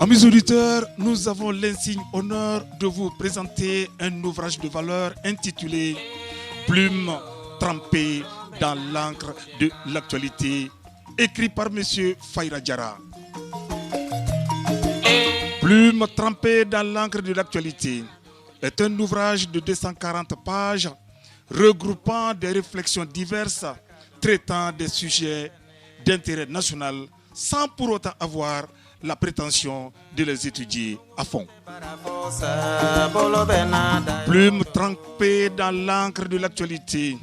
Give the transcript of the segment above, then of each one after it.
Amis auditeurs, nous avons l'insigne honneur de vous présenter un ouvrage de valeur intitulé Plume trempée dans l'encre de l'actualité, écrit par M. Fahira Diarra. Plume trempée dans l'encre de l'actualité est un ouvrage de 240 pages regroupant des réflexions diverses traitant des sujets d'intérêt national sans pour autant avoir la prétention de les étudier à fond. Plume trempée dans l'encre de l'actualité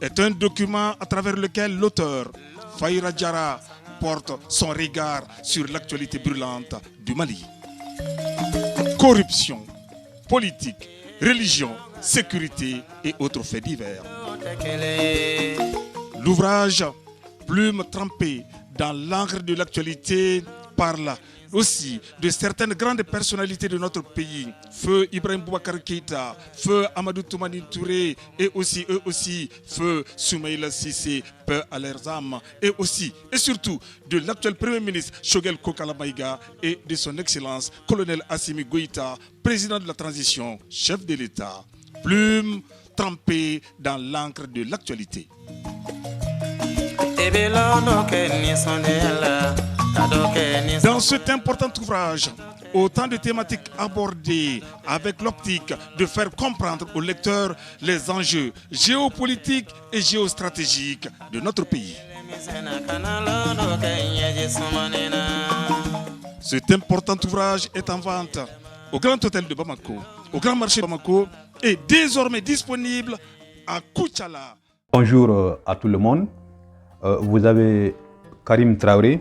est un document à travers lequel l'auteur, Fahira Diarra, porte son regard sur l'actualité brûlante du Mali. Corruption, politique, religion, sécurité et autres faits divers. L'ouvrage Plume trempée dans l'encre de l'actualité parle aussi de certaines grandes personnalités de notre pays, feu Ibrahim Boubacar Keïta, feu Amadou Toumani Touré et eux aussi feu Soumaïla Cissé, paix à leurs âmes, et aussi et surtout de l'actuel Premier ministre Choguel Kokala Maïga et de son Excellence Colonel Assimi Goïta, président de la transition, chef de l'État. Plume trempée dans l'encre de l'actualité. Dans cet important ouvrage, autant de thématiques abordées avec l'optique de faire comprendre aux lecteurs les enjeux géopolitiques et géostratégiques de notre pays. Cet important ouvrage est en vente au Grand Hôtel de Bamako, au Grand Marché de Bamako et désormais disponible à Koutiala. Bonjour à tout le monde. Vous avez Karim Traoré.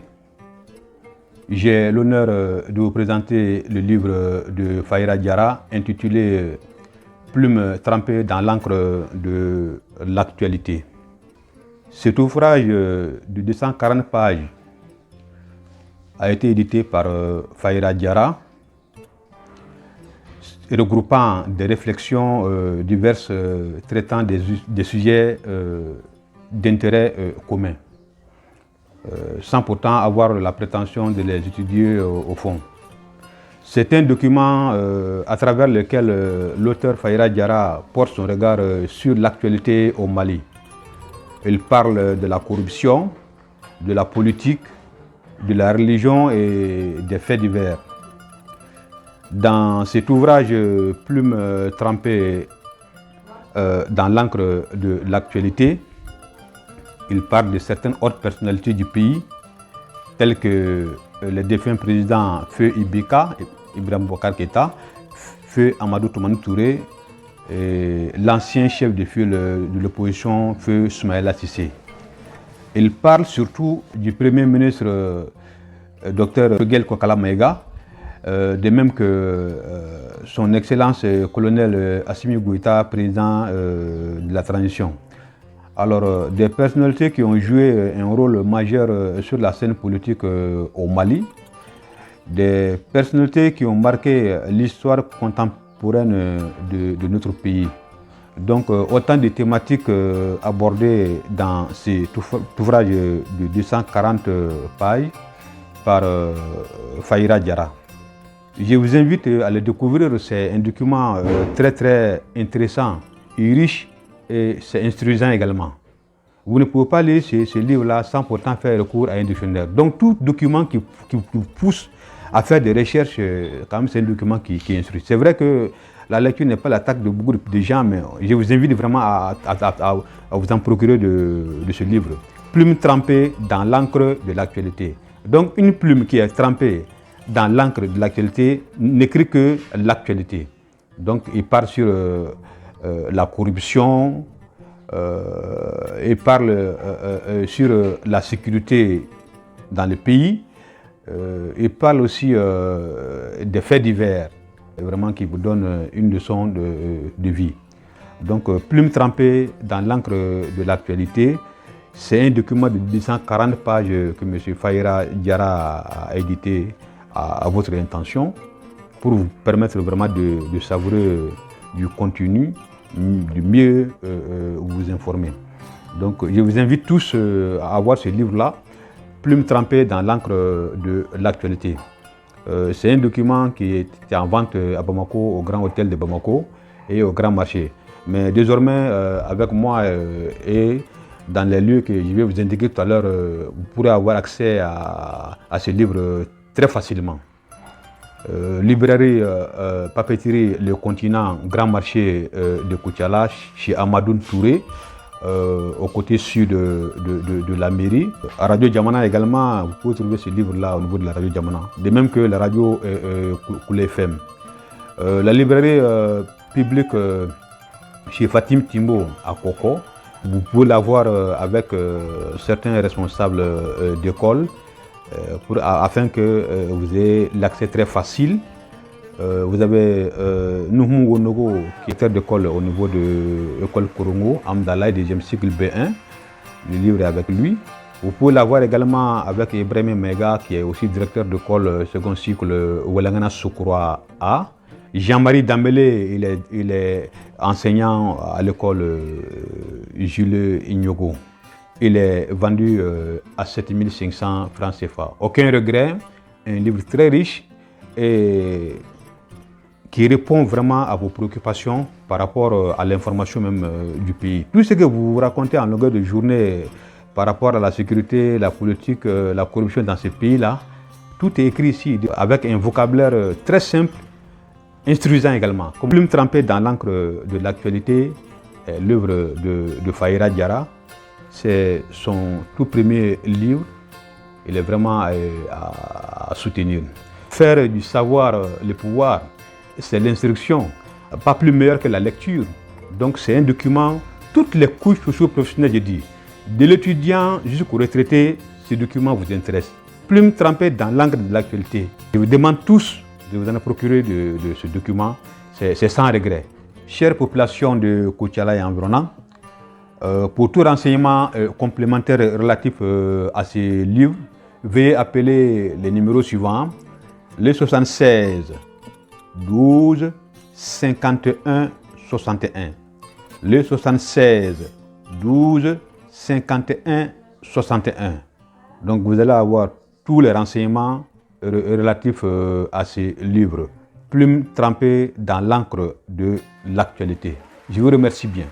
J'ai l'honneur de vous présenter le livre de Fahira Diarra intitulé Plume trempée dans l'encre de l'actualité. Cet ouvrage de 240 pages a été édité par Fahira Diarra, regroupant des réflexions diverses traitant des sujets d'intérêt commun, sans pourtant avoir la prétention de les étudier au fond. C'est un document à travers lequel l'auteur Fahira Diarra porte son regard sur l'actualité au Mali. Il parle de la corruption, de la politique, de la religion et des faits divers. Dans cet ouvrage Plume trempée dans l'encre de l'actualité, il parle de certaines hautes personnalités du pays, telles que le défunt président Feu Ibeka, Ibrahim Boubacar Keïta, Feu Amadou Toumani Touré, et l'ancien chef de file de l'opposition Feu Soumaïla Cissé. Il parle surtout du Premier ministre Dr Choguel Kokala Maïga, de même que son Excellence Colonel Assimi Goïta, président de la transition. Alors, des personnalités qui ont joué un rôle majeur sur la scène politique au Mali, des personnalités qui ont marqué l'histoire contemporaine de notre pays. Donc, autant de thématiques abordées dans cet ouvrage de 240 pages par Fahira Diarra. Je vous invite à le découvrir, c'est un document très intéressant et riche. Et c'est instruisant également. Vous ne pouvez pas lire ce livre-là sans pourtant faire recours à un dictionnaire. Donc tout document qui pousse à faire des recherches, quand même c'est un document qui instruit. C'est vrai que la lecture n'est pas l'attaque de beaucoup de gens, mais je vous invite vraiment à vous en procurer de ce livre. Plume trempée dans l'encre de l'actualité. Donc une plume qui est trempée dans l'encre de l'actualité n'écrit que l'actualité. Donc il part sur la corruption, il parle sur la sécurité dans le pays, il parle aussi des faits divers, vraiment qui vous donne une leçon de vie. Donc Plume trempée dans l'encre de l'actualité, c'est un document de 240 pages que M. Fahira Diarra a édité à votre intention pour vous permettre vraiment de savourer du contenu, de mieux vous informer. Donc je vous invite tous à avoir ce livre-là, Plume trempée dans l'encre de l'actualité. C'est un document qui est en vente à Bamako, au Grand Hôtel de Bamako et au Grand Marché. Mais désormais, avec moi et dans les lieux que je vais vous indiquer tout à l'heure, vous pourrez avoir accès à ce livre très facilement. Librairie, papeterie, le continent, Grand Marché de Koutiala, chez Amadoun Touré, au côté sud de la mairie. À Radio Djamana également, vous pouvez trouver ce livre-là au niveau de la Radio Djamana, de même que la radio Koulé FM. La librairie publique chez Fatim Timbo à Koko, vous pouvez l'avoir avec certains responsables d'école afin que vous ayez l'accès très facile. Vous avez Nouhmou Wonogo, qui est directeur d'école au niveau de l'école Korongo, Amdallah, 2e cycle B1. Le livre est avec lui. Vous pouvez l'avoir également avec Ibrahim Mega, qui est aussi directeur d'école 2e cycle Ouelangana Soukroa A. Jean-Marie Dambélé, il est enseignant à l'école Jules Ignogo. Il est vendu à 7500 francs CFA. Aucun regret, un livre très riche et qui répond vraiment à vos préoccupations par rapport à l'information même du pays. Tout ce que vous racontez en longueur de journée par rapport à la sécurité, la politique, la corruption dans ces pays-là, tout est écrit ici avec un vocabulaire très simple, instruisant également. Comme Plume trempée dans l'encre de l'actualité, l'œuvre de Fahira Diarra, c'est son tout premier livre. Il est vraiment à soutenir. Faire du savoir le pouvoir, c'est l'instruction, pas plus meilleure que la lecture. Donc c'est un document, toutes les couches socio-professionnelles, je dis, de l'étudiant jusqu'au retraité, ce document vous intéresse. Plume trempée dans l'encre de l'actualité. Je vous demande tous de vous en procurer de ce document, c'est sans regret. Chère population de Koutiala et environnant, pour tout renseignement complémentaire relatif à ces livres, veuillez appeler les numéros suivants, le 76 12 51 61, le 76 12 51 61. Donc vous allez avoir tous les renseignements relatifs à ces livres. Plume trempée dans l'encre de l'actualité. Je vous remercie bien.